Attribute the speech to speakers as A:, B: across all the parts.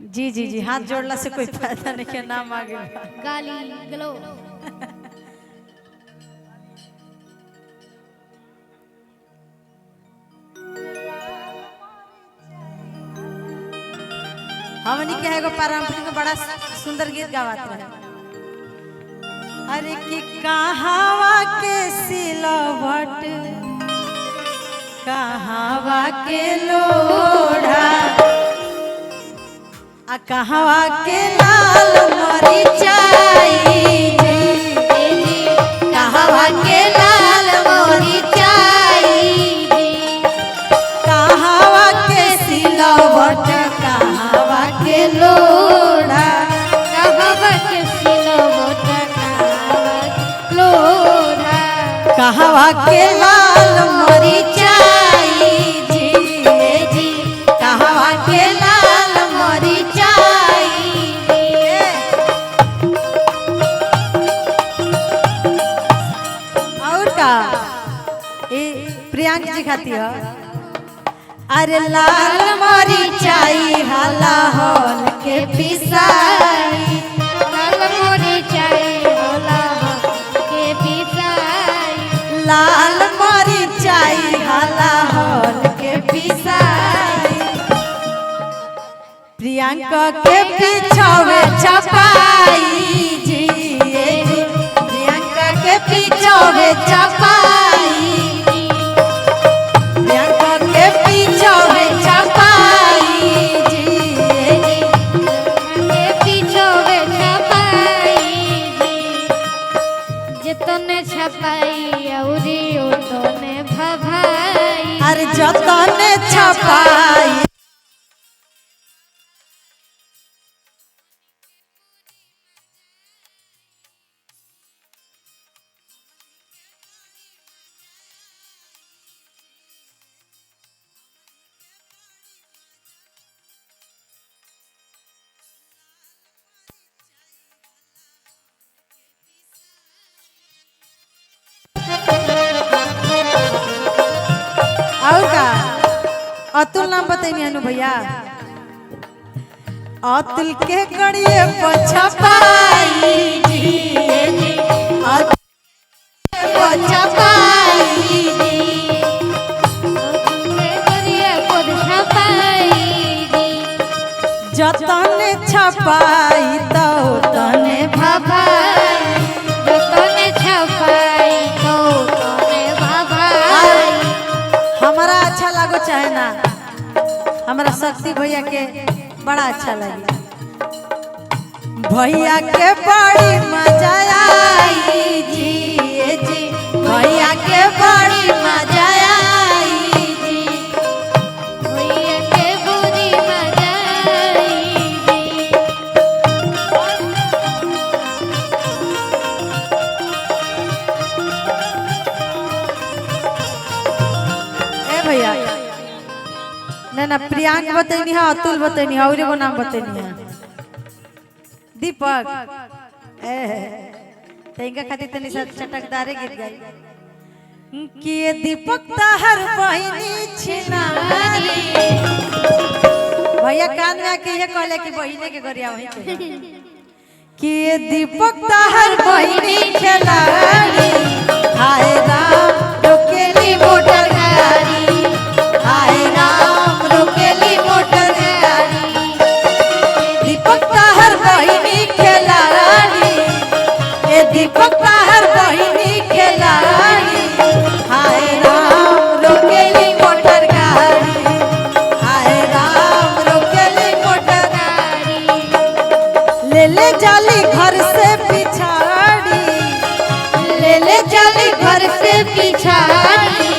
A: जी जी जी, हाथ जोड़ला से कोई फायदा नहीं के नाम आ गया
B: गाली गलो।
A: हमनी के एगो पारंपरिक बड़ा सुंदर गीत गावत रहे। अरे कि कहावा के सिलवट कहावा के लोढ़ा आ कहावा के लाल मरीचाई
B: कहावा के लाल मरीचाई
A: कहावा के सिलवट कहावा के लोढ़ा
B: कहावा के सिलवट कहावा लोढ़ा
A: कहावा के लाल मरीचाई जी कहावा के लाल मरीचाई और का ए प्रियांक जी खाती हो। अरे लाल मरीचाई हला होल के पिसाई
B: लाल मरीचाई होला के पिसाई
A: लाल मरीचाई हला होल के पिसाई प्रियंका के पीछावे छपाई जी प्रियंका के पीछावे छपाई प्रियंका के पीछावे छपाई जी
B: के पीछे छपाई जितने छपाई औरी उतने भभाई
A: अरे जतने छपाई और का अतुल नाम बताइए अनु भैया। अतुल के कड़िए पछपाई जी अतुल के पछपाई
B: करिए खुद छपाई
A: जतने छपाई तो तने भभाई
B: जितने छपाई तो तने भभाई
A: हमारा अच्छा लागो चाहे ना हमारा शक्ति भैया के बड़ा अच्छा लगे भैया के बड़ी मजा आई जी भैया के बड़ी मजा आई जी
B: भैया के बुरी मजाई
A: ए भैया ना ना प्रियांक बतैनी है अतुल बतैनी है और एगो नाम बतैनी है दीपक ए तैंका खातिर तनी सा चटकदारे गीत गाई कि ये दीपक तहर बहिनी छिनारी भैया कान में आके ये कहले कि बहिने के गरिया वही के कि ये दीपक तहर बहिनी खिलाड़ी हाय राम रोकेली मोटर गाड़ी हाय राम रोकेली मोटर गाड़ी दीपक तहर बहिनी खिलाड़ी ये दीपक तहर बहिनी खिलाड़ी हाय राम रोकेली मोटर गाड़ी हाय राम रोकेली मोटर गाड़ी ले ले जाली घर से पिछाड़ी ले ले जाली घर से पिछाड़ी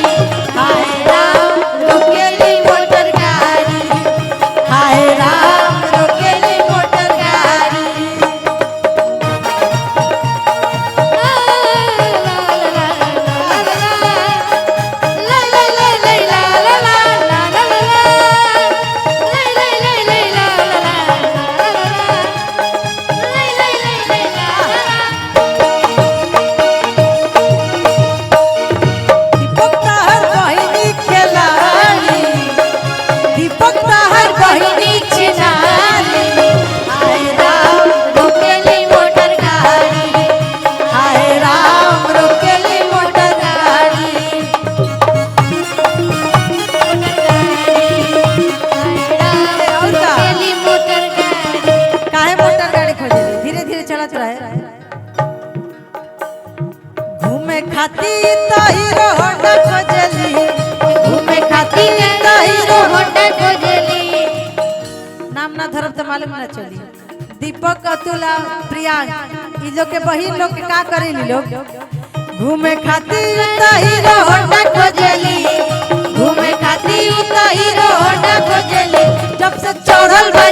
A: नाम ना धरब तो मालूम ना चली। दीपक, अतुल, प्रियांक इ लोग के बहिन लोग के का करेली लोग घूमे खातिर त हीरो होंडा खोजेली, घूमे खातिर त हीरो होंडा खोजेली। जब से चढ़ल बा